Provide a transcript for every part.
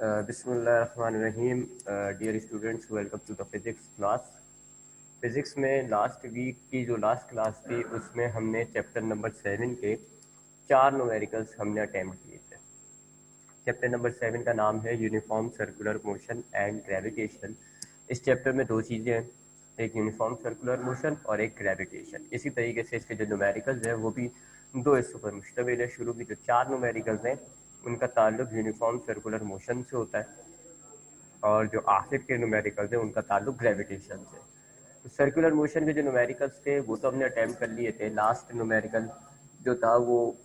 बिस्मिल्लाहिर्रहमानिर्रहीम। Dear students, welcome to the physics class. Physics में last week की जो लास्ट क्लास थी उसमें हमने चैप्टर नंबर 7 के 4 न्यूमेरिकल्स हमने अटैम्प्ट किए थे। चैप्टर नंबर 7 का नाम है uniform circular motion and gravitation. इस चैप्टर में 2 चीज़ें हैं, एक यूनिफॉर्म सर्कुलर मोशन और एक ग्रेविटेशन। इसी तरीके से इसके जो न्यूमेरिकल्स हैं वो भी 2 हिस्सों पर मुश्तमिल है। शुरू की जो 4 न्यूमेरिकल्स हैं उनका ताल्लुक यूनिफॉर्म सर्कुलर मोशन से होता है और जो आखिर के न्यूमेरिकल्स हैं उनका ताल्लुक ग्रेविटेशन से। तो सर्कुलर मोशन के जो न्यूमेरिकल्स थे वो तो हमने अटैम्प्ट कर लिए थे। लास्ट न्यूमेरिकल जो था वो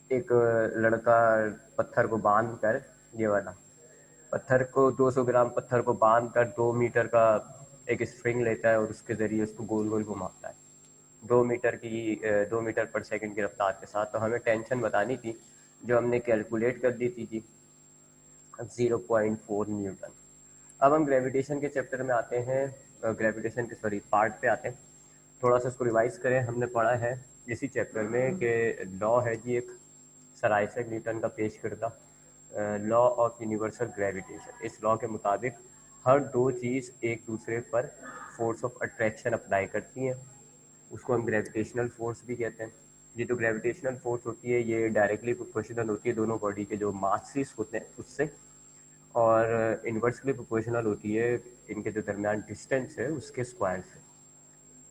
एक लड़का पत्थर को बांध कर, ये वाला पत्थर को 200 ग्राम पत्थर को बांध कर 2 मीटर का एक स्ट्रिंग लेता है और उसके ज़रिए उसको गोल गोल घुमाता है 2 मीटर पर सेकंड की रफ्तार के साथ। तो हमें टेंशन बतानी थी जो हमने कैलकुलेट कर दी थी जी 0.4 न्यूटन। अब हम ग्रेविटेशन के चैप्टर में आते हैं, ग्रेविटेशन के सॉरी पार्ट पे आते हैं। थोड़ा सा इसको रिवाइज करें। हमने पढ़ा है इसी चैप्टर में कि लॉ है जी एक सर आइजैक न्यूटन का पेश करदा लॉ ऑफ यूनिवर्सल ग्रेविटेशन। इस लॉ के मुताबिक हर 2 चीज़ एक दूसरे पर फोर्स ऑफ अट्रैक्शन अप्लाई करती हैं, उसको हम ग्रेविटेशनल फोर्स भी कहते हैं। ये जो ग्रेविटेशनल फोर्स होती है ये डायरेक्टली प्रोपोर्शनल होती है दोनों बॉडी के जो मासेस होते हैं उससे, और इन्वर्सली प्रोपोर्शनल होती है इनके जो दरमियान डिस्टेंस है उसके स्क्वायर से।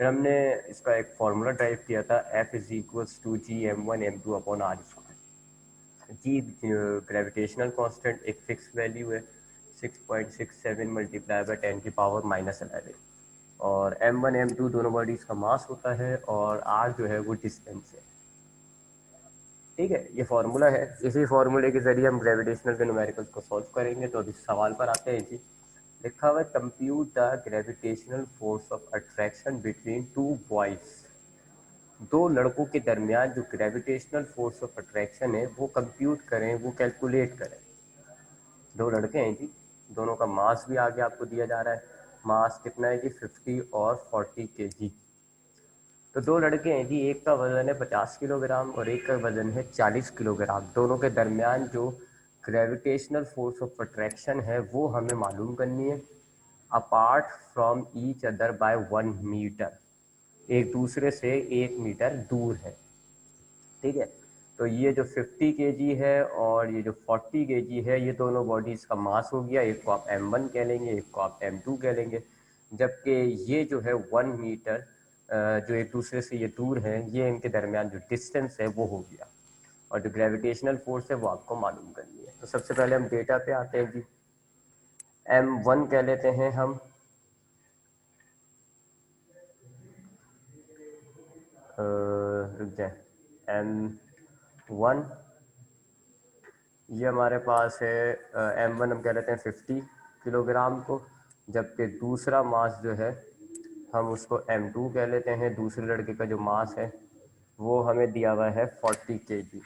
फिर हमने इसका एक फार्मूला ड्राइव किया था F=G(m1m2/r²). जी ग्रेविटेशनल कांस्टेंट एक फिक्स वैल्यू है 6.67 मल्टीप्लाई बाय 10⁻⁻11 और m1 m2 दोनों बॉडीज का मास होता है और r जो है वो डिस्टेंस है। ठीक है, ये फार्मूला है। इसी फार्मूले के जरिए हम ग्रेविटेशनल के न्यूमेरिकल्स को सॉल्व करेंगे। तो अभी सवाल पर आते हैं जी। लिखा हुआ है compute the gravitational force of attraction between 2 boys. 2 लड़कों के दरमियान जो ग्रेविटेशनल फोर्स ऑफ अट्रैक्शन है वो कंप्यूट करें, वो कैलकुलेट करें। 2 लड़के हैं जी, दोनों का मास भी आगे आपको दिया जा रहा है। मास कितना है जी 50 और 40 kg। तो 2 लड़के हैं जी, एक का वजन है 50 किलोग्राम और एक का वजन है 40 किलोग्राम। दोनों के दरमियान जो ग्रेविटेशनल फोर्स ऑफ अट्रैक्शन है वो हमें मालूम करनी है apart from each other by 1 metre. एक दूसरे से 1 मीटर दूर है। ठीक है, तो ये जो 50 kg है और ये जो 40 kg है ये दोनों बॉडीज का मास हो गया। एक को आप m1 कह लेंगे, एक को आप m2 कह लेंगे। जबकि ये जो है 1 मीटर जो एक दूसरे से ये दूर है, ये इनके दरमियान जो डिस्टेंस है वो हो गया। और जो ग्रेविटेशनल फोर्स है वो आपको मालूम करनी है। तो सबसे पहले हम डेटा पे आते हैं जी। m1 कह लेते हैं हम, रुक जाए, m1 ये हमारे पास है m1 हम कह लेते हैं 50 किलोग्राम को, जबकि दूसरा मास जो है हम उसको m2 कह लेते हैं। दूसरे लड़के का जो मास है वो हमें दिया हुआ है 40 kg।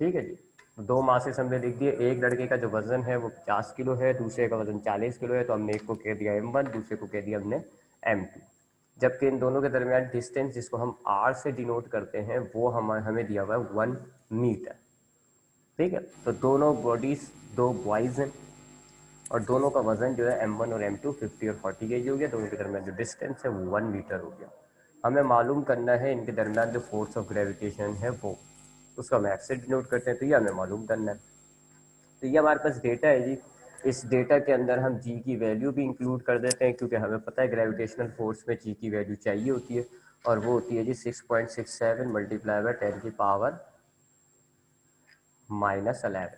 ठीक है जी, 2 मासेस हमने लिख दिए। एक लड़के का जो वजन है वो 50 किलो है, दूसरे का वजन 40 किलो है, तो हमने एक को कह दिया m1, दूसरे को कह दिया हमने m2। जबकि इन दोनों के दरमियान डिस्टेंस जिसको हम r से डिनोट करते हैं वो हमें दिया हुआ है 1 मीटर। ठीक है, तो दोनों बॉडीज 2 बॉयज हैं और दोनों का वजन जो है m1 और m2 50 और 40 kg हो गया। दोनों के दरमियान जो डिस्टेंस है वो 1 मीटर हो गया। हमें मालूम करना है इनके दरमियान जो फोर्स ऑफ ग्रेविटेशन है वो, उसका हम F से डिनोट करते हैं, तो ये हमें मालूम करना है। तो ये हमारे पास डेटा है जी। इस डेटा के अंदर हम जी की वैल्यू भी इंक्लूड कर देते हैं क्योंकि हमें पता है ग्रेविटेशनल फोर्स में जी की वैल्यू चाहिए होती है और वो होती है g 6.67 multiply by 10⁻⁻11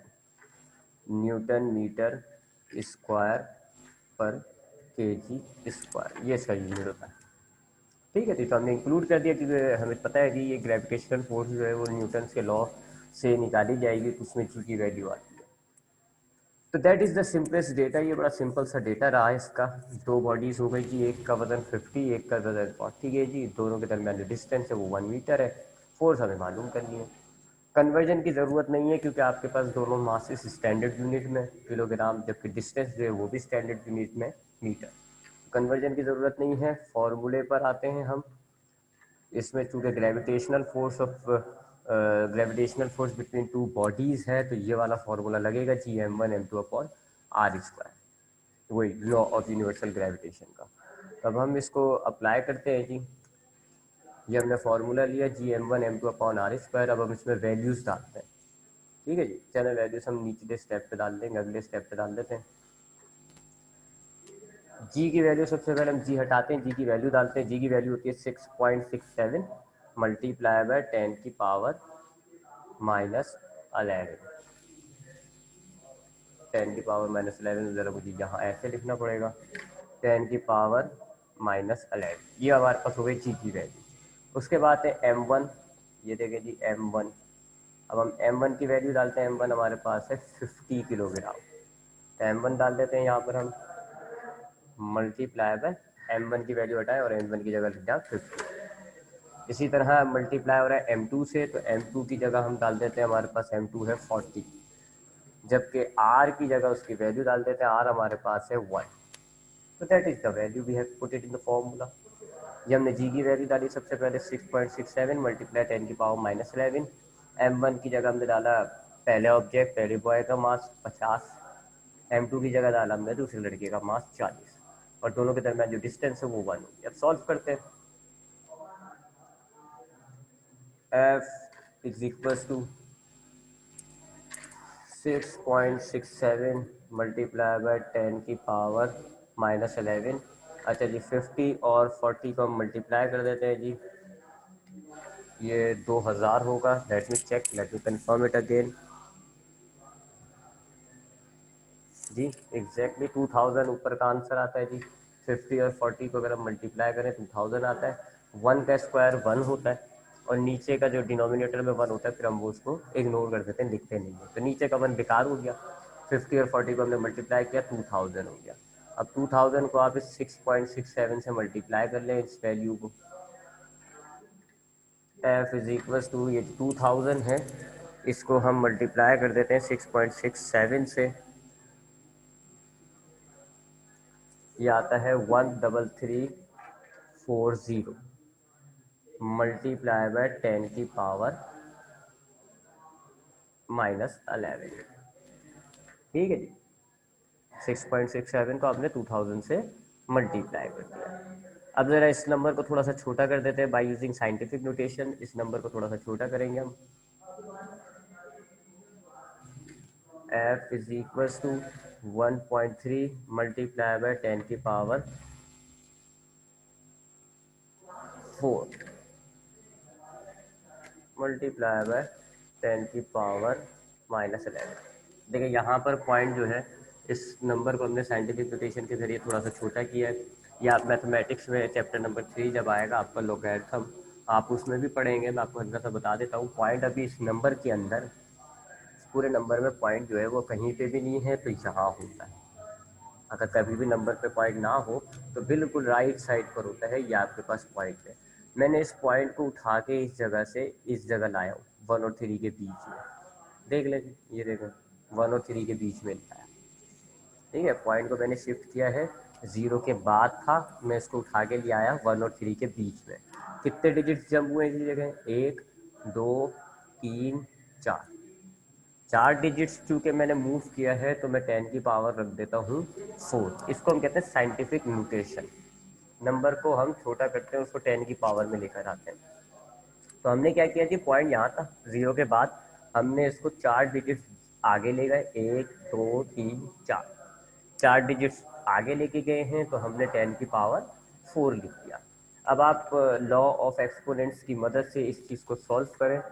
newton metre square पर केजी स्क्वायर, ये इसका यूनिट होता है। ठीक है जी, तो हमने इंक्लूड कर दिया क्योंकि हमें पता है कि ये ग्रेविटेशनल फोर्स जो है वो न्यूटन के लॉ से निकाली जाएगी, तो उसमें जी की वैल्यू आती है। तो that is the simplest data. ये बड़ा सिंपल सा डेटा रहा है इसका। 2 बॉडीज़ हो गई जी, एक का वजन 50, एक का वजन 40 kg। दोनों के दरमियान जो डिस्टेंस है वो 1 मीटर है। फोर्स हमें मालूम करनी है। कन्वर्जन की ज़रूरत नहीं है क्योंकि आपके पास दोनों मासेस स्टैंडर्ड यूनिट में किलोग्राम, जबकि डिस्टेंस जो है वो भी स्टैंडर्ड यूनिट में मीटर। कन्वर्जन की ज़रूरत नहीं है। फॉर्मूले पर आते हैं हम। इसमें चूँकि gravitational force of gravitational force between two bodies है, तो ये वाला फॉर्मूला लगेगा G m1m2/r², वही लॉ ऑफ यूनिवर्सल ग्रेविटेशन का। तब हम इसको अप्लाई करते हैं जी। ये हमने फार्मूला लिया G m1m2/r²। अब हम इसमें वैल्यूज डालते हैं, ठीक है जी। चलो वैल्यूज हम नीचे स्टेप पे डाल देंगे, अगले स्टेप पे डाल देते हैं। जी की वैल्यू सबसे पहले हम जी हटाते हैं, जी की वैल्यू डालते हैं। जी की वैल्यू होती है 6.67 मल्टीप्लाई बाय 10⁻⁻11। 10⁻⁻11 ज़रा मुझे यहाँ ऐसे लिखना पड़ेगा, 10⁻⁻11। ये हमारे पास हो गई जी की वैल्यू। उसके बाद है m1, ये देखें जी m1। अब हम m1 की वैल्यू डालते हैं, m1 हमारे पास है 50 किलोग्राम। तो m1 डाल देते हैं यहाँ पर हम, मल्टीप्लाई बाय m1 की वैल्यू हटाएं और m1 की जगह लिख दें 50। इसी तरह मल्टीप्लाई हो रहा है m2 से, तो m2 की जगह हम डाल देते हैं, हमारे पास m2 है 40, जबकि r की जगह उसकी वैल्यू डाल देते हैं, r हमारे पास है 1। तो that is the value we have put it in the formula. ये हमने जी की वैल्यू डाली सबसे पहले 6.67 मल्टीप्लाई 10⁻⁻11। m1 की जगह हमने डाला पहले ऑब्जेक्ट, पहले बॉय का मास 50, m2 की जगह डाला हमने दूसरे लड़के का मास 40, और दोनों के दरमियान जो डिस्टेंस है वो 1 होगी। अब सॉल्व करते हैं। f is equal to 6.67 multiply by 10⁻⁻11। अच्छा जी, 50 और 40 को हम मल्टीप्लाई कर देते हैं जी, ये 2000 होगा। Let me check, let me confirm it again जी। एग्जैक्टली 2000 ऊपर का आंसर आता है जी। 50 और 40 को अगर हम मल्टीप्लाई करें 2000 आता है। 1 का स्क्वायर 1 होता है, और नीचे का जो डिनोमिनेटर में 1 होता है, फिर हम वो उसको इग्नोर कर देते हैं, लिखते नहीं है। तो नीचे का 1 बेकार हो गया। 50 और 40 को हमने मल्टीप्लाई किया, 2000 हो गया। अब 2000 को आप इस 6.67 से मल्टीप्लाई कर लें इस वैल्यू को। एफ इज इक्वल टू, ये 2000 है, इसको हम मल्टीप्लाई कर देते हैं 6.67 से, ये आता है 13340 मल्टीप्लाई बाय 10⁻⁻11। ठीक है जी। 6.67 को आपने 2000 से मल्टीप्लाई कर दिया। अब ज़रा इस नंबर को थोड़ा सा छोटा कर देते हैं बाय यूजिंग साइंटिफिक नोटेशन। इस नंबर को थोड़ा सा छोटा करेंगे हम। f is equal to 1.3 multiply by 10⁻⁴ multiply by 10⁻⁻11। देखिए यहाँ पर पॉइंट जो है, इस नंबर को हमने साइंटिफिक नोटेशन के जरिए थोड़ा सा छोटा किया है। या आप मैथमेटिक्स में चैप्टर नंबर 3 जब आएगा आपका लॉगरिथम, आप उसमें भी पढ़ेंगे। मैं आपको हल्का सा बता देता हूँ, पॉइंट अभी इस नंबर के अंदर, इस पूरे नंबर में पॉइंट जो है वो कहीं पे भी नहीं है, तो यहाँ होता है। अगर कभी भी नंबर पे पॉइंट ना हो तो बिल्कुल राइट साइड पर होता है, ये आपके पास पॉइंट है। मैंने इस पॉइंट को उठा के इस जगह से इस जगह लाया हूँ, 1 और 3 के बीच में। देख लें, ये देखो 1 और 3 के बीच में लाया। ठीक है, पॉइंट को मैंने शिफ्ट किया है, 0 के बाद था, मैं इसको उठा के ले आया 1 और 3 के बीच में। कितने डिजिट्स जंप हुए इसी जगह? 1 2 3 4। 4 डिजिट्स चूंकि मैंने मूव किया है, तो मैं 10 की पावर रख देता हूँ 4। इसको हम कहते हैं साइंटिफिक नोटेशन। नंबर को हम छोटा करते हैं, उसको 10 की पावर में लेकर आते हैं। तो हमने क्या किया जी, पॉइंट यहाँ था, 0 के बाद हमने इसको 4 डिजिट्स आगे ले गए, 1 2 3 4। 4 डिजिट्स आगे लेके गए हैं, तो हमने 10 की पावर 4 लिख दिया। अब आप लॉ ऑफ एक्सपोनेंट्स की मदद से इस चीज़ को सॉल्व करें।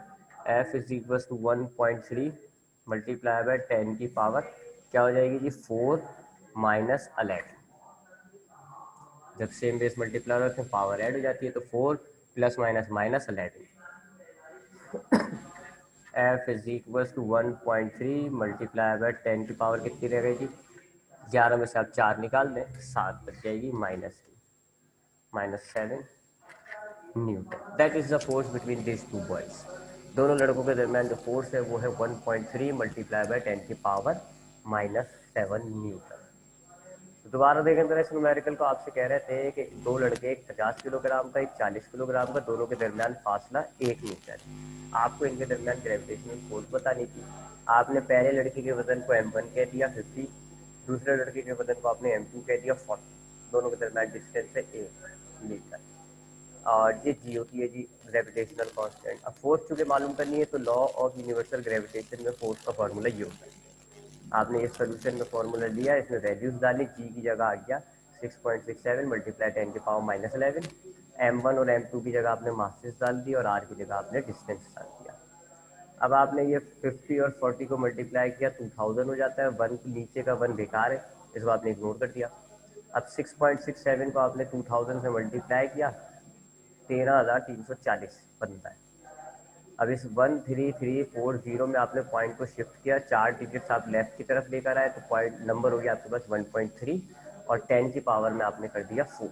f is equal to 1.3 multiply by 10 की पावर क्या हो जाएगी जी, 4 माइनस 11। जब सेम बेस मल्टीप्लाई होते हैं पावर ऐड हो जाती है, तो 4 plus minus minus 11। f is equal to 1.3 multiply by 10 की पावर कितनी रह गई जी, 11 में से आप 4 निकाल दें, 7 बच जाएगी, -7 newton. That is the force between this two boys. दोनों लड़कों के दरमियान जो फोर्स है वो है 1.3 मल्टीप्लाई बाय 10 की पावर -7 न्यूटन। तो दोबारा देखें तो इस न्यूमेरिकल को आपसे कह रहे थे कि दो लड़के, एक 50 किलोग्राम का, एक 40 किलोग्राम का, दोनों के दरमियान फासला 1 मीटर। आपको इनके दरमियान ग्रेविटेशनल फोर्स बतानी थी। आपने पहले लड़के के वजन को m1 कह दिया 50, दूसरे लड़के के वजन को आपने m2 कह दिया 40। दोनों के दरमियान डिस्टेंस है 1 मीटर। और ये जी होती है जी ग्रेविटेशनल कांस्टेंट। अब फोर्स चूंकि मालूम करनी है तो लॉ ऑफ यूनिवर्सल ग्रेविटेशन में फोर्स का फॉर्मूला ये होता है। आपने इस सोल्यूशन में फॉर्मूला लिया, इसमें वैल्यूज डाली, जी की जगह आ गया 6.67 मल्टीप्लाई 10⁻11। m1 और m2 की जगह आपने मासेस डाल दी और r की जगह आपने डिस्टेंस डाल दिया। अब आपने ये 50 और 40 को मल्टीप्लाई किया, 2000 हो जाता है। वन नीचे का वन बेकार है, इसको आपने इग्नोर कर दिया। अब 6.67 को आपने 2000 से मल्टीप्लाई किया, 13,340 बनता है। अब इस 13340 में आपने पॉइंट को शिफ्ट किया, 4 डिजिट्स आप लेफ्ट की तरफ लेकर आए तो पॉइंट नंबर हो गया आपके पास 1.3 और 10 की पावर में आपने कर दिया 4।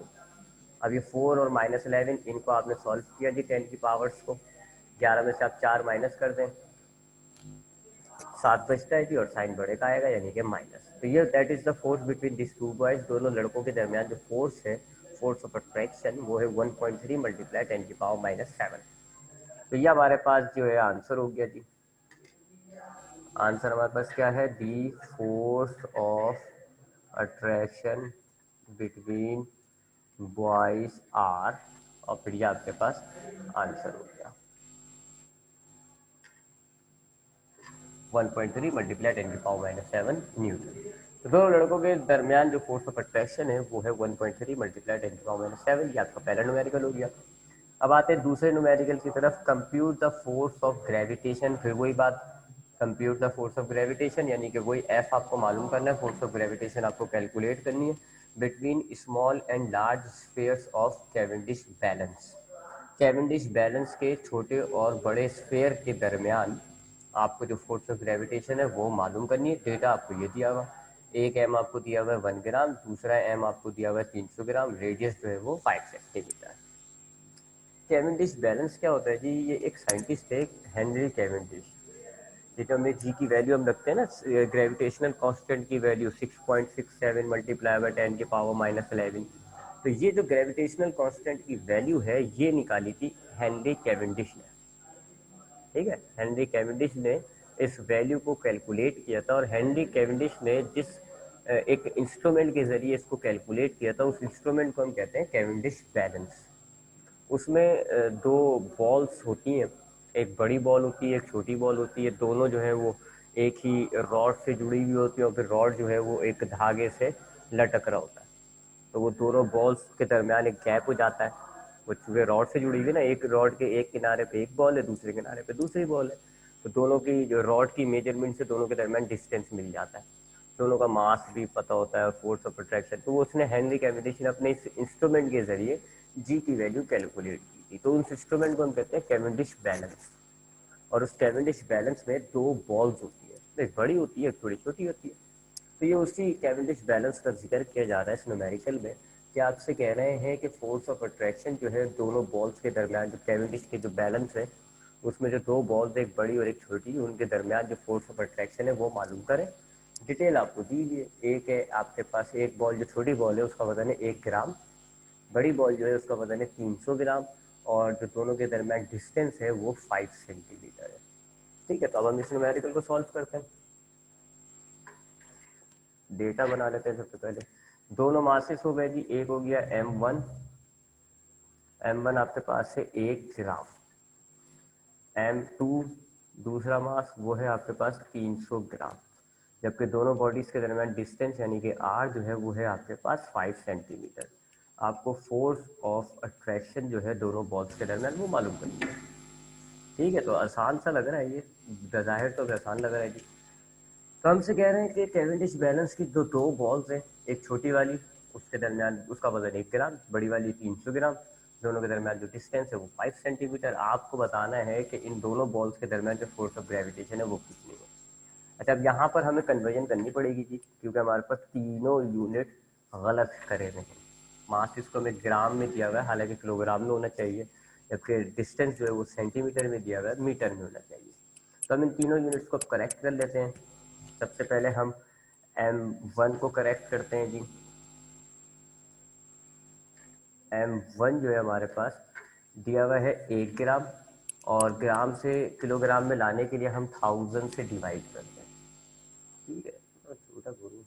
अब ये 4 और -11 इनको आपने सॉल्व किया जी 10 की पावर्स को। 11 में से आप 4 माइनस कर दें, 7 बचता है जी और साइन बड़े का आएगा यानी कि माइनस। तो ये that is the force between this two boys. दोनों लड़कों के दरमियान जो फोर्स है, फोर्स ऑफ अट्रैक्शन, वो है 1.3 मल्टीप्लाई 10 की पावर -7। तो ये हमारे पास जो है आंसर हो गया जी। आंसर हमारे पास क्या है, the force of attraction between boys r, और फिर ये आपके पास आंसर हो गया 1.3 मल्टीप्लाई 10 की पावर -7 न्यूटन। तो दोनों लड़कों के दरमियान जो फोर्स ऑफ अट्रैक्शन है वो है 1.3 मल्टीप्लाई 10 की पावर -7। ये आपका पहला न्यूमेरिकल हो गया। अब आते हैं दूसरे न्यूमेरिकल की तरफ, compute the force of gravitation. फिर वही बात, compute the force of gravitation यानी कि वही एफ आपको मालूम करना है, फोर्स ऑफ ग्रेविटेशन आपको कैलकुलेट करनी है between small and large spheres of Cavendish balance. Cavendish balance के छोटे और बड़े स्फीयर के दरमियान आपको जो फोर्स ऑफ ग्रेविटेशन है वो मालूम करनी है। डेटा आपको ये दिया हुआ, एक एम आपको दिया हुआ है 1 ग्राम, दूसरा एम आपको दिया हुआ है 300 ग्राम, रेडियस जो है वो 5 सेंटीमीटर। कैवेंडिश बैलेंस क्या होता है जी, ये एक साइंटिस्ट है हेनरी कैवेंडिश। ये जो हमने जी की वैल्यू हम रखते हैं ना, ग्रेविटेशनल कांस्टेंट की वैल्यू 6.67 मल्टीप्लाई बाय 10 की पावर -11। तो ये जो ग्रेविटेशनल कांस्टेंट की वैल्यू है ये निकाली थी हेनरी कैवेंडिश ने। ठीक है, हेनरी कैवेंडिश ने इस वैल्यू को कैलकुलेट किया था, और हेनरी कैवेंडिश ने जिस एक इंस्ट्रूमेंट के जरिए इसको कैलकुलेट किया था, उस इंस्ट्रूमेंट को हम कहते हैं कैवेंडिश बैलेंस। उसमें दो बॉल्स होती हैं, एक बड़ी बॉल होती है, एक छोटी बॉल होती है। दोनों जो है वो एक ही रॉड से जुड़ी हुई होती है, और फिर रॉड जो है वो एक धागे से लटक रहा होता है। तो वो दोनों बॉल्स के दरमियान एक गैप हो जाता है। वो चूंकि रॉड से जुड़ी हुई है ना, एक रॉड के एक किनारे पे एक बॉल है, दूसरे किनारे पे दूसरी बॉल है। तो दोनों की जो रॉड की मेजरमेंट से दोनों के दरमियान डिस्टेंस मिल जाता है, दोनों का मास भी पता होता है, फोर्स ऑफ अट्रैक्शन। तो उसने हेनरी कैवेंडिश ने अपने इस इंस्ट्रूमेंट के जरिए जी की वैल्यू कैलकुलेट की थी। तो उस इंस्ट्रूमेंट को हम कहते हैं कैवेंडिश बैलेंस। और उस कैवेंडिश बैलेंस में दो बॉल्स होती है, एक बड़ी होती है, एक थोड़ी छोटी होती है। तो ये उसी कैवेंडिश बैलेंस का जिक्र किया जा रहा है इस न्यूमेरिकल में, कि आपसे कह रहे हैं कि फोर्स ऑफ अट्रैक्शन जो है दोनों बॉल्स के दरमियान, जो कैवेंडिश के जो बैलेंस है उसमें जो दो बॉल्स, एक बड़ी और एक छोटी, उनके दरमियान जो फोर्स ऑफ अट्रैक्शन है वो मालूम करें। डिटेल आपको दीजिए। एक है आपके पास, एक बॉल जो छोटी बॉल है उसका वजन है 1 ग्राम, बड़ी बॉल जो है उसका वजन है 300 ग्राम, और जो दोनों के दरमियान डिस्टेंस है वो 5 सेंटीमीटर है। ठीक है, तो अब हम इस न्यूमेरिकल को सॉल्व करते हैं। डेटा बना लेते हैं सबसे पहले। दोनों मासेस हो गए जी, एक हो गया m1, m1 आपके पास है 1 ग्राम, m2 दूसरा मास वो है आपके पास 300 ग्राम, जबकि दोनों बॉडीज के दरमियान डिस्टेंस यानी कि r जो है वो है आपके पास 5 सेंटीमीटर। आपको फोर्स ऑफ अट्रैक्शन जो है दोनों बॉल्स के दरमियान वो मालूम करनी है। ठीक है, तो आसान सा लग रहा है ये, बज़ाहिर तो आसान लग रहा है जी। तो हमसे कह रहे हैं कि कैवेंडिश बैलेंस की जो दो बॉल्स हैं, एक छोटी वाली उसके दरमियान उसका वजन 1 ग्राम, बड़ी वाली 300 ग्राम, दोनों के दरमियान जो डिस्टेंस है वो 5 सेंटीमीटर। आपको बताना है कि इन दोनों बॉल्स के दरमियान जो फोर्स ऑफ ग्रेविटेशन है वो कितनी है। अच्छा, अब यहाँ पर हमें कन्वर्जन करनी पड़ेगी जी, क्योंकि हमारे पास तीनों यूनिट गलत करे हुए हैं। मास इसको हमें ग्राम में दिया हुआ है, हालांकि किलोग्राम में होना चाहिए, जबकि डिस्टेंस जो है वो सेंटीमीटर में दिया हुआ है, मीटर में होना चाहिए। तो हम इन तीनों यूनिट्स को करेक्ट कर लेते हैं। सबसे पहले हम m1 को करेक्ट करते हैं जी। M1 जो है हमारे पास दिया हुआ है 1 ग्राम, और ग्राम से किलोग्राम में लाने के लिए हम 1000 से डिवाइड करते हैं। ठीक है, तो छोटा बोलूँ,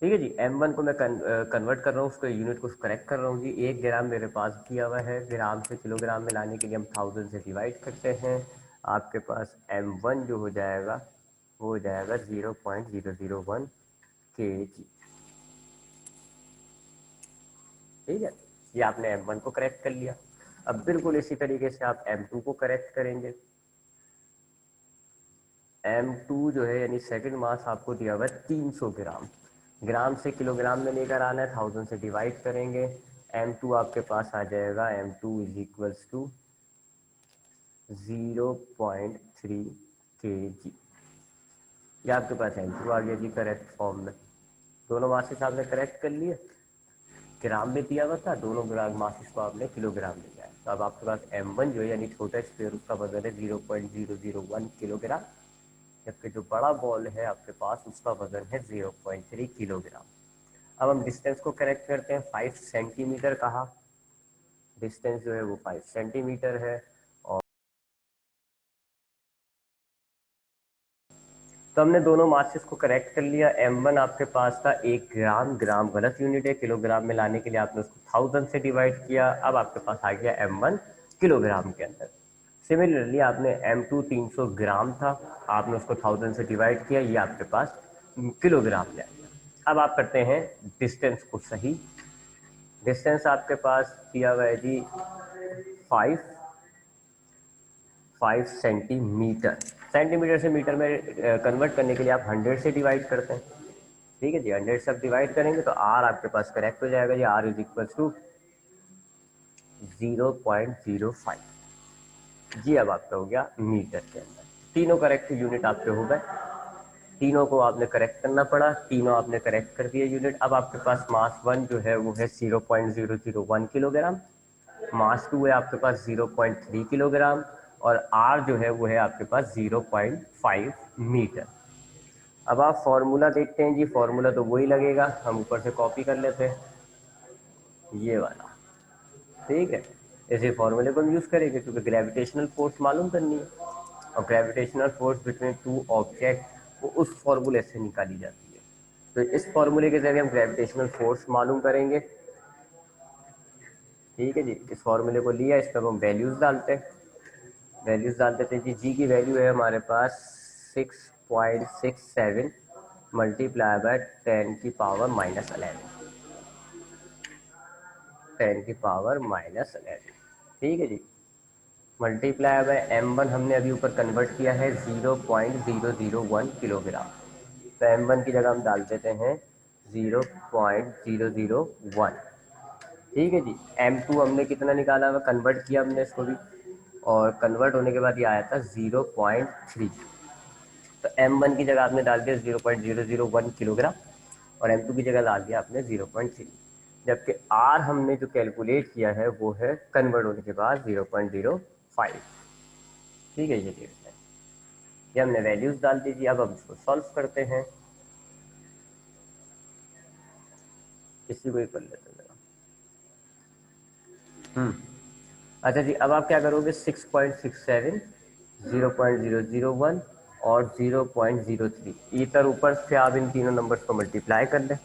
ठीक है जी। M1 को मैं कन्वर्ट कर रहा हूँ, उसको यूनिट को करेक्ट कर रहा हूँ जी। 1 ग्राम मेरे पास दिया हुआ है, ग्राम से किलोग्राम में लाने के लिए हम 1000 से डिवाइड करते हैं। आपके पास M1 जो हो जाएगा वो हो जाएगा 0.001 kg। ठीक है, ये आपने M1 को करेक्ट कर लिया। अब बिल्कुल इसी तरीके से आप M2 को करेक्ट करेंगे। M2 जो है यानी सेकंड मास आपको दिया हुआ है 300 ग्राम, ग्राम से किलोग्राम में लेकर आना है, 1000 से डिवाइड करेंगे। M2 आपके पास आ जाएगा, M2 is equals to 0.3 kg। ये आपके पास M2 आ गया जी करेक्ट फॉर्म में। दोनों मासेस आपने करेक्ट कर लिए, ग्राम में दिया हुआ था, दोनों ग्राम मासेस को आपने किलोग्राम में लिया है। तो अब आपके पास M1 जो है यानी छोटा स्फीयर, उसका वजन है 0.001 किलोग्राम, जबकि जो बड़ा बॉल है आपके पास उसका वजन है 0.3 किलोग्राम। अब हम डिस्टेंस को करेक्ट करते हैं। 5 सेंटीमीटर कहा, डिस्टेंस जो है वो 5 सेंटीमीटर है। और तो हमने दोनों मासेस को करेक्ट कर लिया। M1 आपके पास था 1 ग्राम, ग्राम गलत यूनिट है, किलोग्राम में लाने के लिए आपने उसको 1000 से डिवाइड किया। अब आपके पास आ गया M1 किलोग्राम के अंदर। सिमिलरली आपने M2 300 ग्राम था, आपने उसको 1000 से डिवाइड किया, ये आपके पास किलोग्राम में आ गया। अब आप करते हैं डिस्टेंस को सही। डिस्टेंस आपके पास दिया हुआ है जी 5 सेंटीमीटर। सेंटीमीटर से मीटर में कन्वर्ट करने के लिए आप 100 से डिवाइड करते हैं। ठीक है जी, 100 से आप डिवाइड करेंगे तो आर आपके पास करेक्ट हो जाएगा जी। आर इज इक्वल टू 0.05 जी। अब आपका हो गया मीटर के अंदर। तीनों करेक्ट यूनिट आपके हो गए, तीनों को आपने करेक्ट करना पड़ा, तीनों आपने करेक्ट कर दिया यूनिट। अब आपके पास मास 1 जो है वो है 0.001 किलोग्राम, मास 2 है आपके पास 0.3 किलोग्राम, और आर जो है वो है आपके पास 0.5 मीटर। अब आप फॉर्मूला देखते हैं जी, फॉर्मूला तो वही लगेगा, हम ऊपर से कॉपी कर लेते हैं ये वाला। ठीक है, इसी फॉर्मूले को हम यूज़ करेंगे क्योंकि ग्रेविटेशनल फोर्स मालूम करनी है, और gravitational force between two object वो उस फॉर्मूले से निकाली जाती है। तो इस फॉर्मूले के जरिए हम ग्रेविटेशनल फोर्स मालूम करेंगे। ठीक है जी, इस फॉर्मूले को लिया, इस पर हम वैल्यूज डालते हैं। वैल्यूज डाल देते हैं जी। जी की वैल्यू है हमारे पास 6.67 मल्टीप्लाई बाय 10⁻⁻11, 10⁻⁻11। ठीक है जी, मल्टीप्लाई बाय M1 हमने अभी ऊपर कन्वर्ट किया है 0.001 किलोग्राम। तो M1 की जगह हम डाल देते हैं 0.001। ठीक है जी। M2 हमने कितना निकाला हुआ, कन्वर्ट किया हमने इसको भी, और कन्वर्ट होने के बाद ये आया था 0.3। तो M1 की जगह आपने डाल दिया 0.001 किलोग्राम, और M2 की जगह डाल दिया आपने 0.3। जबकि R हमने जो कैलकुलेट किया है वो है कन्वर्ट होने के बाद 0.05। ठीक है, ये हमने वैल्यूज डाल दीजिए। अब हम इसको सॉल्व करते हैं, इसी को ही कर लेते हैं जरा। अच्छा जी, अब आप क्या करोगे, 6.67, 0.001 और 0.03, इधर ऊपर से आप इन तीनों नंबर्स को मल्टीप्लाई कर लें।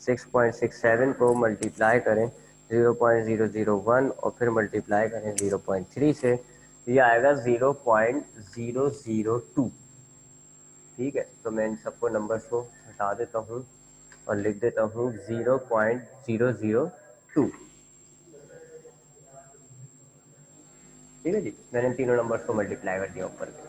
6.67 को मल्टीप्लाई करें 0.001 और फिर मल्टीप्लाई करें 0.3 से, ये आएगा 0.002। ठीक है, तो मैं इन सबको नंबर्स को हटा देता हूँ और लिख देता हूँ 0.002। ठीक है जी, मैंने तीनों नंबर्स को मल्टीप्लाई कर दिया ऊपर के।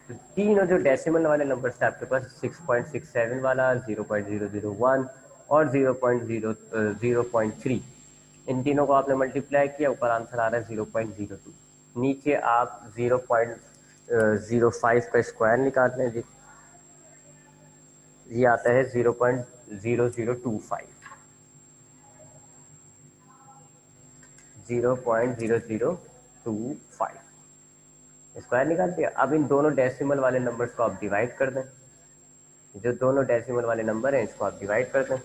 तो तीनों जो डेसिमल वाले नंबर्स थे आपके पास, 6.67 वाला, 0.001 और 0.3, इन तीनों को आपने मल्टीप्लाई किया, ऊपर आंसर आ रहा है 0.02। नीचे आप 0.05 का स्क्वायर निकालते हैं जी, ये आता है 0.0025, 0.0025 स्क्वायर निकाल दिया। अब इन दोनों डेसिमल वाले नंबर्स को आप डिवाइड कर दें, जो दोनों डेसिमल वाले नंबर हैं इसको आप डिवाइड कर दें।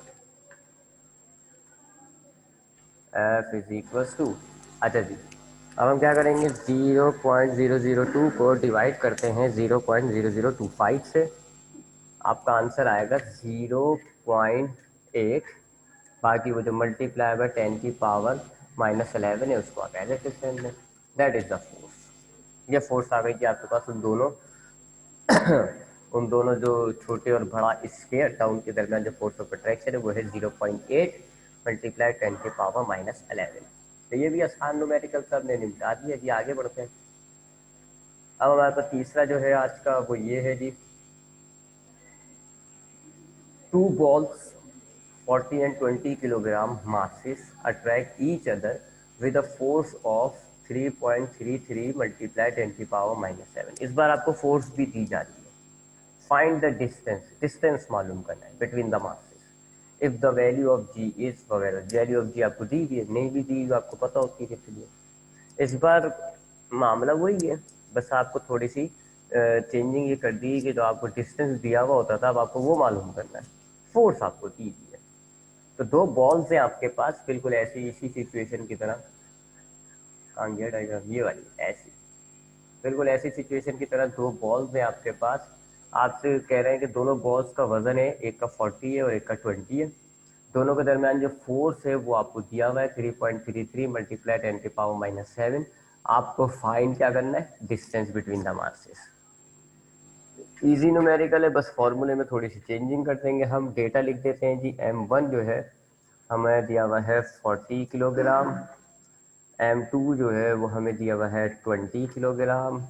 एफ इज इक्वल्स टू, अच्छा जी, अब हम क्या करेंगे 0.002 को डिवाइड करते हैं 0.0025 से, आपका आंसर आएगा 0.8, बाकी वो जो मल्टीप्लाई बाय 10⁻⁻11 है उसको आप एज इट इज लेंगे, दैट इज द फोर्स। ये फोर्स आ गई थी आपके पास उन दोनों उन दोनों जो छोटे और बड़ा स्फीयर था उनके दरमियान जो फोर्स ऑफ अट्रैक्शन है वो है 0.8 मल्टीप्लाई 10⁻11। तो ये भी आसान न्यूमेरिकल सब ने निपटा दिया जी। आगे बढ़ते हैं। अब हमारे पास तीसरा जो है आज का वो ये है जी, two balls 40 and 20 kilogram masses attract each other with a force of 3.33 multiplied 10⁻⁻7। इस बार आपको फोर्स भी दी जा रही है। फाइंड द डिस्टेंस, डिस्टेंस मालूम करना है between the masses if the value of g is वगैरह। वैल्यू ऑफ जी आपको दी हुई है, नहीं भी दी हुई आपको पता होती है कितनी है। इस बार मामला वही है, बस आपको थोड़ी सी चेंजिंग ये कर दी कि जो आपको डिस्टेंस दिया हुआ होता था अब आपको वो मालूम करना है, फोर्स आपको दी हुई है। तो दो बॉल्स हैं आपके पास बिल्कुल ऐसी इसी सिचुएशन की तरह, कहाँ गया डायग्राम, ये वाली ऐसी, बिल्कुल ऐसी सिचुएशन की तरह दो बॉल्स हैं आपके पास। आपसे कह रहे हैं कि दोनों बॉल्स का वजन है, एक का 40 है और एक का 20 है। दोनों के दरमियान जो फोर्स है वो आपको दिया हुआ है 3.33 मल्टीप्लाई 10⁻⁻7। आपको फाइंड क्या करना है, distance between the masses. Easy numerical है, बस फॉर्मूले में थोड़ी सी चेंजिंग कर देंगे। हम डेटा लिख देते हैं जी, m1 जो है हमें दिया हुआ है 40 किलोग्राम, m2 जो है वो हमें दिया हुआ है 20 किलोग्राम,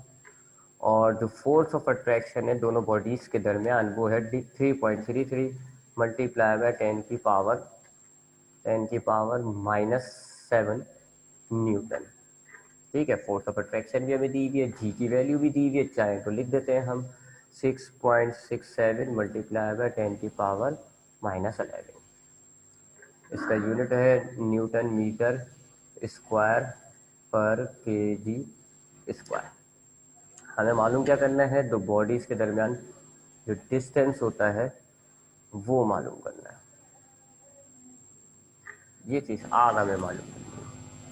और जो फोर्स ऑफ अट्रैक्शन है दोनों बॉडीज के दरमियान वो है 3.33 मल्टीप्लाई बाय 10⁻⁻7 न्यूटन। ठीक है, फोर्स ऑफ अट्रैक्शन भी हमें दी हुई है, जी की वैल्यू भी दी हुई है, चाहे तो लिख देते हैं हम 6.67 मल्टीप्लाई बाय 10⁻⁻11। इसका यूनिट है न्यूटन मीटर स्क्वायर पर केजी स्क्वायर। हमें मालूम क्या करना है, दो बॉडीज के दरमियान जो डिस्टेंस होता है वो मालूम करना है। ये चीज़ आज हमें मालूम है।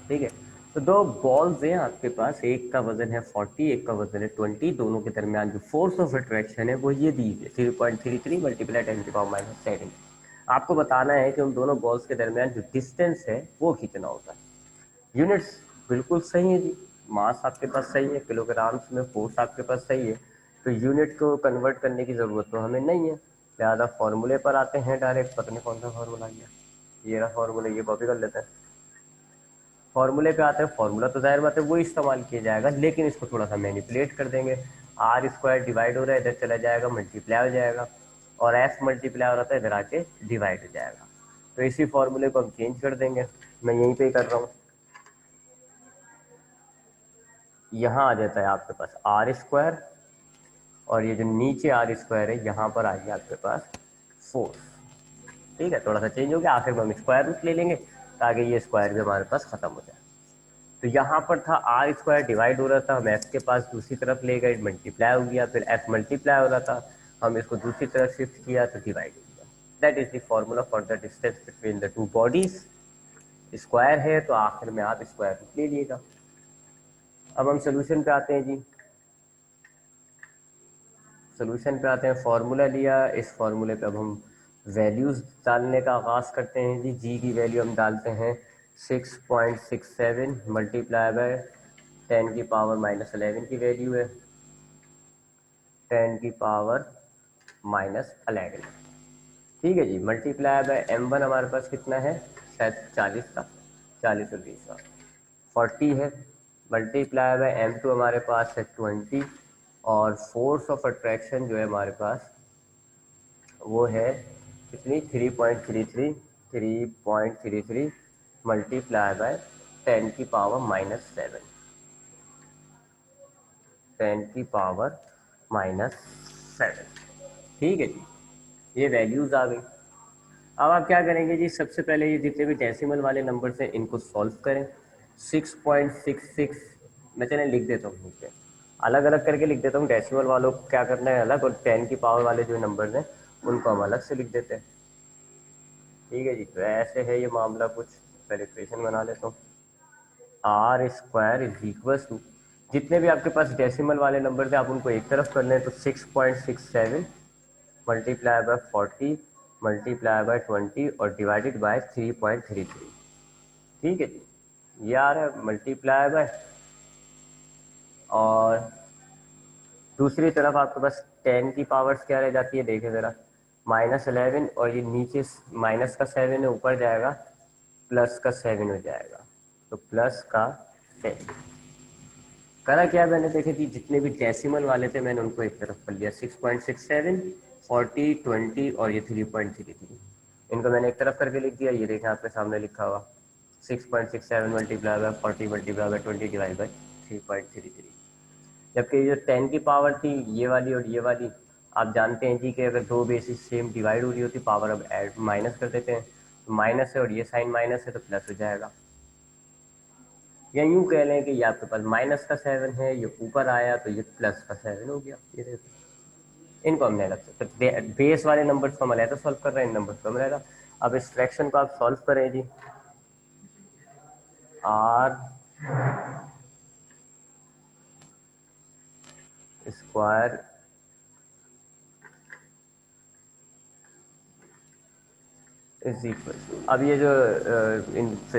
ठीक है, तो दो बॉल्स हैं आपके पास, एक का वजन है 40, एक का वजन है 20। दोनों के दरमियान जो फोर्स ऑफ अट्रैक्शन है वो ये दी है 3.33 मल्टीप्लाई 10⁻⁻7। आपको बताना है कि उन दोनों बॉल्स के दरमियान जो डिस्टेंस है वो कितना होता है। यूनिट्स बिल्कुल सही है जी, मास आपके पास सही है, किलोग्राम्स में फोर्स आपके पास सही है, तो यूनिट को कन्वर्ट करने की ज़रूरत तो हमें नहीं है। लिहाजा फॉर्मूले पर आते हैं डायरेक्ट। पता नहीं कौन सा फॉर्मूला गया, ये रहा फॉर्मूला, ये कॉपी कर लेते हैं। फॉर्मूले पे आते हैं, फॉर्मूला तो जाहिर बात है वो इस्तेमाल किया जाएगा, लेकिन इसको थोड़ा सा मैनिपुलेट कर देंगे। आर स्क्वायर डिवाइड हो रहा है, इधर चला जाएगा मल्टीप्लाई हो जाएगा, और एफ मल्टीप्लाई हो रहा था इधर आके डिवाइड हो जाएगा। तो इसी फॉर्मूले को हम चेंज कर देंगे, मैं यहीं पे ही कर रहा हूँ। यहाँ आ जाता है आपके पास आर स्क्वायर, और ये जो नीचे आर स्क्वायर है यहाँ पर आ गया आपके पास फोर्स। ठीक है, थोड़ा सा चेंज हो गया, आखिर में हम स्क्वायर रूट ले लेंगे ताकि ये स्क्वायर भी हमारे पास खत्म हो जाए। तो यहाँ पर था आर स्क्वायर डिवाइड हो रहा था, हम एफ के पास दूसरी तरफ ले गए, मल्टीप्लाई हो गया, फिर एफ मल्टीप्लाई हो रहा था, हम इसको दूसरी तरफ शिफ्ट किया तो डिवाइड हो गया। That is the formula for the distance between the two bodies. Square है तो आखिर में आप स्क्वायर रूट ले लीजिएगा। अब हम सोल्यूशन पे आते हैं जी, सोल्यूशन पे आते हैं। फार्मूला लिया, इस फार्मूले पे अब हम वैल्यूज़ डालने का आगाज़ करते हैं जी। जी की वैल्यू हम डालते हैं 6.67 मल्टीप्लाई बाय 10⁻⁻11 की वैल्यू है 10⁻⁻11। ठीक है जी, मल्टीप्लाई बाय m1 हमारे पास कितना है, शायद 40 का, 40 और 20 का 40 है, मल्टीप्लाई बाय m2 हमारे पास है 20, और फोर्स ऑफ अट्रैक्शन जो है हमारे पास वो है कितनी, 3.33 मल्टीप्लाई बाय 10⁻⁻7, 10⁻⁻7। ठीक है जी, ये वैल्यूज आ गई। अब आप क्या करेंगे जी, सबसे पहले ये जितने भी डेसिमल वाले नंबर हैं इनको सॉल्व करें। 6.66 मैं चलें लिख देता हूँ नीचे, अलग अलग करके लिख देता हूँ। डेसिमल वालों को क्या करना है अलग, और 10 की पावर वाले जो नंबर्स हैं उनको हम अलग से लिख देते हैं। ठीक है जी, तो ऐसे है ये मामला कुछ। पहले इक्वेशन बना लेता हूँ। R square is equal to, जितने भी आपके पास डेसिमल वाले नंबर थे आप उनको एक तरफ कर लें, तो 6.67 मल्टीप्लाई बाय 40 मल्टीप्लाई बाय 20 और डिवाइडेड बाय 3.33। ठीक है जी, ये आ रहा है मल्टीप्लाई बाय, और दूसरी तरफ आपके पास 10 की पावर्स क्या रह जाती है, देखें ज़रा, -11, और ये नीचे माइनस का 7 है, ऊपर जाएगा प्लस का 7 हो जाएगा, तो प्लस का 10। करा क्या मैंने, देखे कि जितने भी डेसिमल वाले थे मैंने उनको एक तरफ कर लिया, 6.67, 40, 20 और ये 3.33, इनको मैंने एक तरफ करके लिख दिया। ये देखें आपके सामने लिखा हुआ 6.67 multiply bye 40 multiply by 20 divide by 3.33। जबकि जो 10 की पावर थी ये वाली और ये वाली, आप जानते हैं जी कि अगर दो बेसिस सेम डिवाइड हो रही होती, पावर अब ऐड माइनस कर देते हैं, तो माइनस है और ये साइन माइनस है तो प्लस हो जाएगा। या यूं कह लें कि ये आपके पास माइनस का 7 है, ये ऊपर आया तो ये प्लस का 7 हो गया। ये देखो, इनको हमने अलग से, तो बेस वाले नंबर्स को हम अलग सॉल्व कर रहे हैं, इन नंबर्स को हम अलग। अब इस फ्रैक्शन को आप सॉल्व करें जी, आर स्क्वायर इज इक्वल, अब ये जो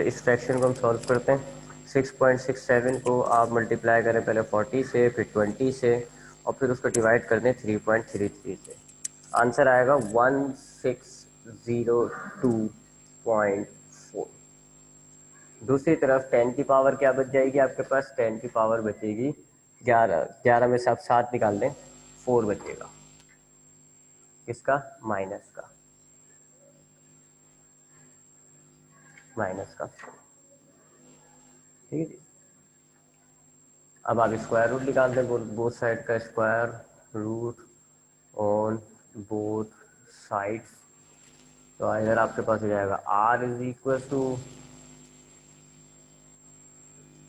इस फ्रैक्शन को हम सॉल्व करते हैं, 6.67 को आप मल्टीप्लाई करें पहले 40 से, फिर 20 से, और फिर उसको डिवाइड कर दें 3.33 से, आंसर आएगा 1602.4। दूसरी तरफ 10 की पावर क्या बच जाएगी आपके पास, 10 की पावर बचेगी 11, 11 में से आप 7 निकाल दें, 4 बचेगा, किसका, माइनस का, माइनस का। ठीक है जी, अब आप स्क्वायर रूट निकाल दें, बोथ साइड का square root on both sides, तो इधर आपके पास हो जाएगा आर इज इक्वल टू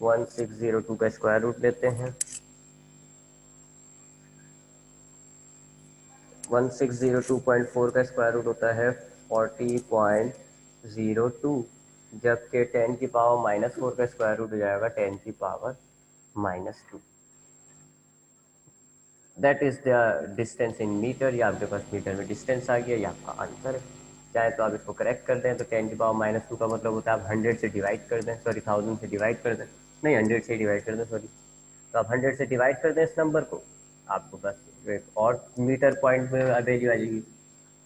1602 का स्क्वायर रूट लेते हैं, 1602.4 का स्क्वायर रूट होता है 40.02, जबकि 10 की पावर -4 का स्क्वायर रूट हो जाएगा 10 की पावर -2। That is the distance in metre, या आपके पास मीटर में डिस्टेंस आ गया, ये आपका आंसर है। चाहे तो आप इसको करेक्ट कर दें, तो 10 की पावर -2 का मतलब होता है आप 100 से डिवाइड कर दें, सॉरी 1000 से डिवाइड कर दें, नहीं 100 से डिवाइड कर दें, सॉरी, तो आप 100 से डिवाइड कर दें इस नंबर को, आपको बस एक और मीटर पॉइंट में वैल्यू आ जाएगी।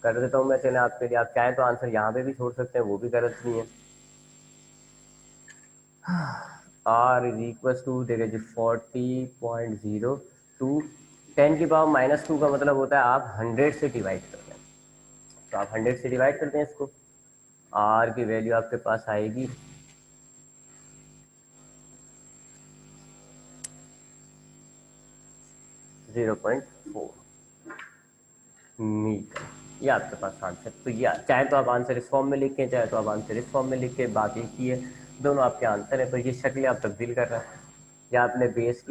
कर देता हूँ मैं, चले आपके लिए, आप चाहें तो आंसर यहाँ पे भी छोड़ सकते हैं, वो भी गलत नहीं है। आर इज इक्वल टू, देखिए जी 40.02, 10 की पावर -2 का मतलब होता है आप 100 से डिवाइड कर दें, तो आप 100 से डिवाइड करते हैं इसको, आर की वैल्यू आपके पास आएगी 0.4 मीटर, ये आपके पास आंसर। तो ये चाहे तो आप आंसर इस फॉर्म में लिखें, चाहे तो आप आंसर इस फॉर्म में लिखें, बात एक ही है, दोनों आपके आंसर है, पर ये शक्ल आप तब्दील कर रहे हैं, या आपने बेस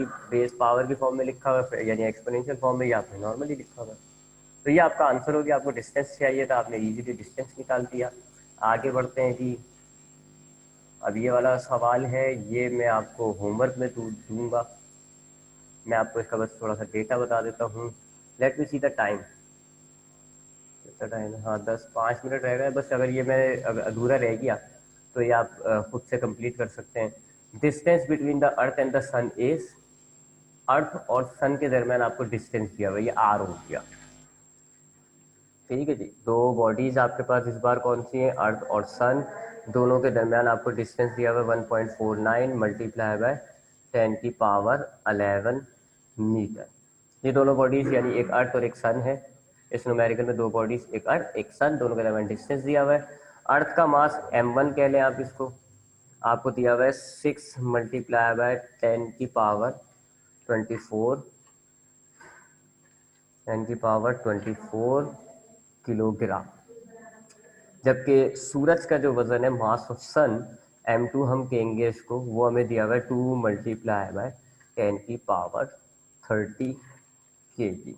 पावर की फॉर्म में लिखा हुआ है, यानी एक्सपोनेंशियल फॉर्म में, या आपने नॉर्मली लिखा हुआ है। तो ये आपका आंसर हो गया। आपको डिस्टेंस चाहिए था, आपने इजीली डिस्टेंस निकाल दिया। आगे बढ़ते हैं जी, अब ये वाला सवाल है, ये मैं आपको होमवर्क में दूंगा, मैं आपको इसका बस थोड़ा सा डेटा बता देता हूँ। Let me see the time, कितना टाइम है, हाँ 5 मिनट रह गए बस। अगर ये मैं अधूरा रह गया तो ये आप खुद से कंप्लीट कर सकते हैं। Distance between the earth and the sun is, earth और सन के दरमियान आपको डिस्टेंस दिया हुआ, ये आर हो गया। ठीक है जी, दो बॉडीज आपके पास इस बार कौन सी है, अर्थ और सन, दोनों के दरमियान आपको डिस्टेंस दिया हुआ 1.49 मल्टीप्लाई बाय 10 की पावर 11 मीटर। ये दोनों बॉडीज यानी एक अर्थ और एक सन है, इस न्यूमेरिकल में दो बॉडीज, एक अर्थ एक सन, दोनों के दरमियान डिस्टेंस दिया हुआ है। अर्थ का मास m1 कह लें आप इसको, आपको दिया हुआ है 6 मल्टीप्लाई बाय 10 की पावर 24, 10 की पावर 24 किलोग्राम। जबकि सूरज का जो वजन है, मास ऑफ सन, m2 हम कहेंगे इसको, वो हमें दिया हुआ है 2 मल्टीप्लाई बाय 10 की पावर 30 kg।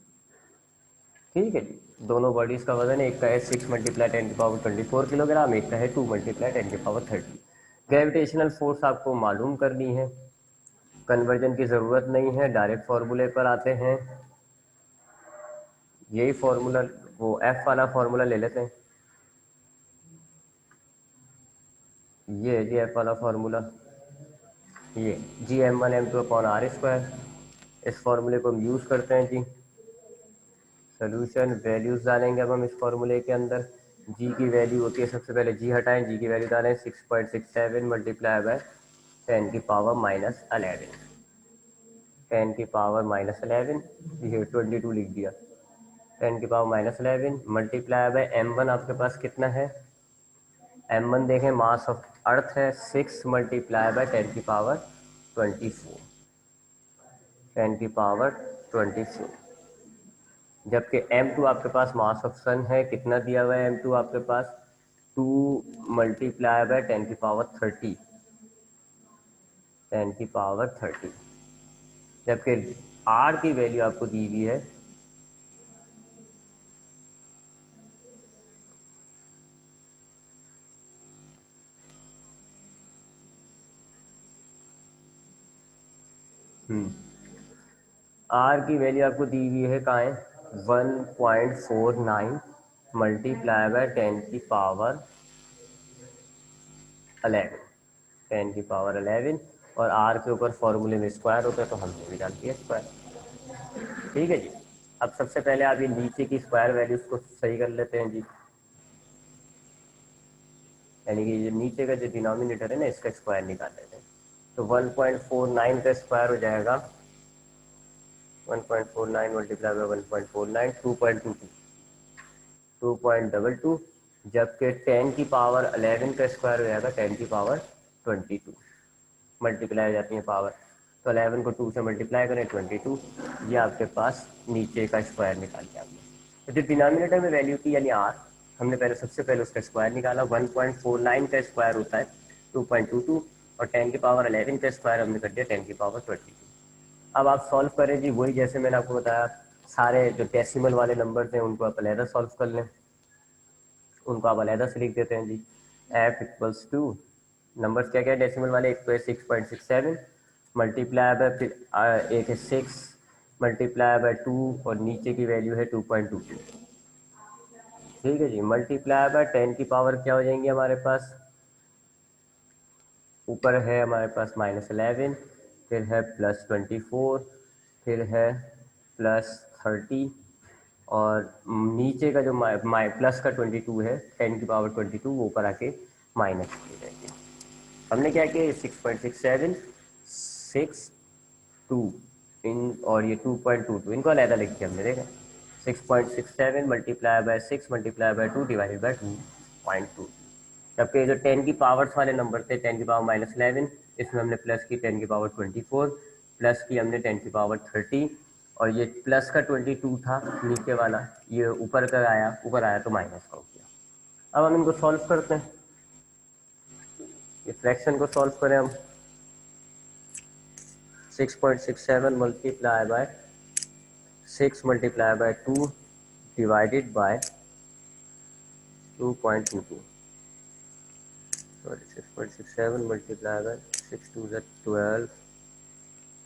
ठीक है जी, दोनों बॉडीज का वजन है, एक का है 6 मल्टीप्लाई 10 की पावर 24 किलोग्राम, एक का है 2 मल्टीप्लाई 10 की पावर 30। ग्रेविटेशनल फोर्स आपको मालूम करनी है, कन्वर्जन की ज़रूरत नहीं है, डायरेक्ट फार्मूले पर आते हैं। यही फार्मूला, वो एफ वाला फार्मूला ले लेते हैं। ये है जी एफ वाला फार्मूला, ये जी m1m2/r²। इस फार्मूले को हम यूज़ करते हैं जी। सोल्यूशन वैल्यूज डालेंगे अब हम इस फार्मूले के अंदर। जी की वैल्यू होती है, सबसे पहले जी हटाएं, जी की वैल्यू डालें 6.67 मल्टीप्लाई बाय 10⁻11, 10⁻11, ये 22 लिख दिया। 10⁻11 मल्टीप्लाई बाय m1 आपके पास कितना है, m1 देखें मास ऑफ अर्थ है 6 मल्टीप्लाई बाय 10⁻24, 10⁻24। जबकि m2 आपके पास मास ऑफ सन है, कितना दिया हुआ है m2 आपके पास, 2 मल्टीप्लाई बाय 10⁻30, 10⁻30। जबकि r की वैल्यू आपको दी हुई है r की वैल्यू आपको दी हुई है कहाँ है, 1.49 मल्टीप्लाई बाय 10⁻11, 10⁻11। और r के ऊपर फॉर्मूले में स्क्वायर होता है तो हमने भी डाल दिया स्क्वायर। ठीक है जी। अब सबसे पहले आप ये नीचे की स्क्वायर वैल्यूज को सही कर लेते हैं जी, यानी कि ये नीचे का जो डिनोमिनेटर है ना इसका स्क्वायर निकाल लेते हैं। तो 1.49 का स्क्वायर हो जाएगा 1.49 मल्टीप्लाई बाय 1.49, 2.22, 2.22। जबकि 10⁻11 का स्क्वायर हो जाएगा 10⁻22, मल्टीप्लाई हो जाती है पावर, तो 11 को 2 से मल्टीप्लाई करें 22, ये आपके पास नीचे का स्क्वायर निकाल के आपने। तो जो डिनोमिनेटर में वैल्यू थी यानी आर, हमने पहले सबसे पहले उसका स्क्वायर निकाला। 1.49 का स्क्वायर होता है 2.22, और 10⁻11 का स्क्वायर हमने कर दिया 10⁻22। अब आप सॉल्व करें जी, वही जैसे मैंने आपको बताया, सारे जो डेसिमल वाले नंबर थे उनको आप अलहदा सॉल्व कर लें, उनको आप अलहदा से लिख देते हैं जी। एफ इक्वल्स टू, नंबर्स क्या क्या डेसिमल वाले, एक तो है 6.67 मल्टीप्लाई बाय, फिर एक है 6 मल्टीप्लाई बाय 2, और नीचे की वैल्यू है 2.22। ठीक है जी। मल्टीप्लाई बाय 10 की पावर क्या हो जाएंगी हमारे पास, ऊपर है हमारे पास -11, फिर है +24, फिर है +30, और नीचे का जो प्लस का 22 है 10⁻22, वो ऊपर आके माइनस किए जाएंगे। हमने क्या किया, 6.67, 6, 2 इन, और ये 2.22 इनको अलग लिख के हमने देखा। 6.67 multiply bye 6 multiply by 2 divided by 2.2। जबकि जो 10 की पावर्स वाले नंबर थे, 10⁻11, इसमें हमने प्लस की 10⁻24, प्लस की हमने 10⁻30, और ये प्लस का 22 था नीचे वाला, ये ऊपर का आया, ऊपर आया तो माइनस का हो गया। अब हम इनको सॉल्व करते हैं, ये फ्रैक्शन को सॉल्व करें हम। 6.67 multiply bye 6 multiply by 2 divided by 2.22, sorry 6.67 multiply bye 6 2 12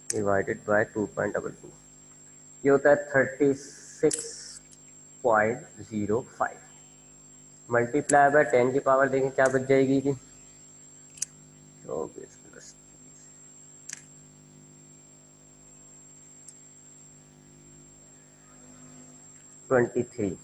divided by 2.22, ये होता है 36.05 मल्टीप्लाई बाय 10 की पावर देखें क्या बच जाएगी जी, 24 + 23।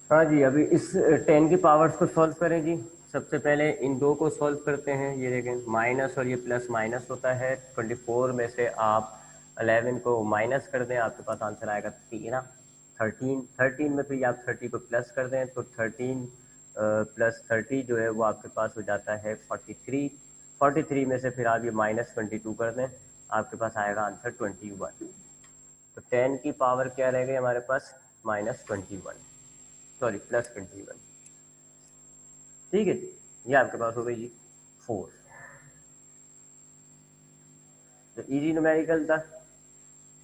हाँ जी, अभी इस 10 की पावर्स को सॉल्व करें जी। सबसे पहले इन दो को सॉल्व करते हैं, ये देखें माइनस और ये प्लस माइनस होता है, 24 में से आप 11 को माइनस कर दें, आपके पास आंसर आएगा 13। 13 में फिर आप 30 को प्लस कर दें तो 13 + 30 जो है वो आपके पास हो जाता है 43। 43 में से फिर आप ये -22 कर दें आपके पास आएगा आंसर 21। तो 10 की पावर क्या रह गई हमारे पास, -21, सॉरी +21। ठीक है जी, ये आपके पास हो गई जी फोर्स। तो इजी न्यूमेरिकल था।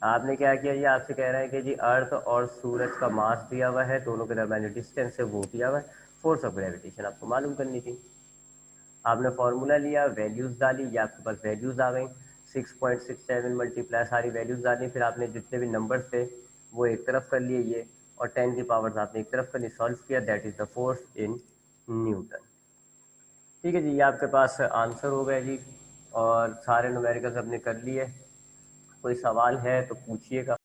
आपने क्या किया जी, आपसे कह रहा है कि जी अर्थ और सूरज का मास दिया हुआ है, दोनों के दरमियान जो डिस्टेंस है वो दिया हुआ है, फोर्स ऑफ ग्रेविटेशन आपको मालूम करनी थी। आपने फॉर्मूला लिया, वैल्यूज डाली, ये आपके पास वैल्यूज आ गई, 6.67 मल्टीप्लाई सारी वैल्यूज डाली, फिर आपने जितने भी नंबर्स थे वो एक तरफ कर लिए ये, और 10 की पावर्स आपने एक तरफ करनी, सॉल्व किया, that is the force in newton. ठीक है जी, ये आपके पास आंसर हो गया जी, और सारे न्यूमेरिकल्स हमने कर लिए। कोई सवाल है तो पूछिएगा।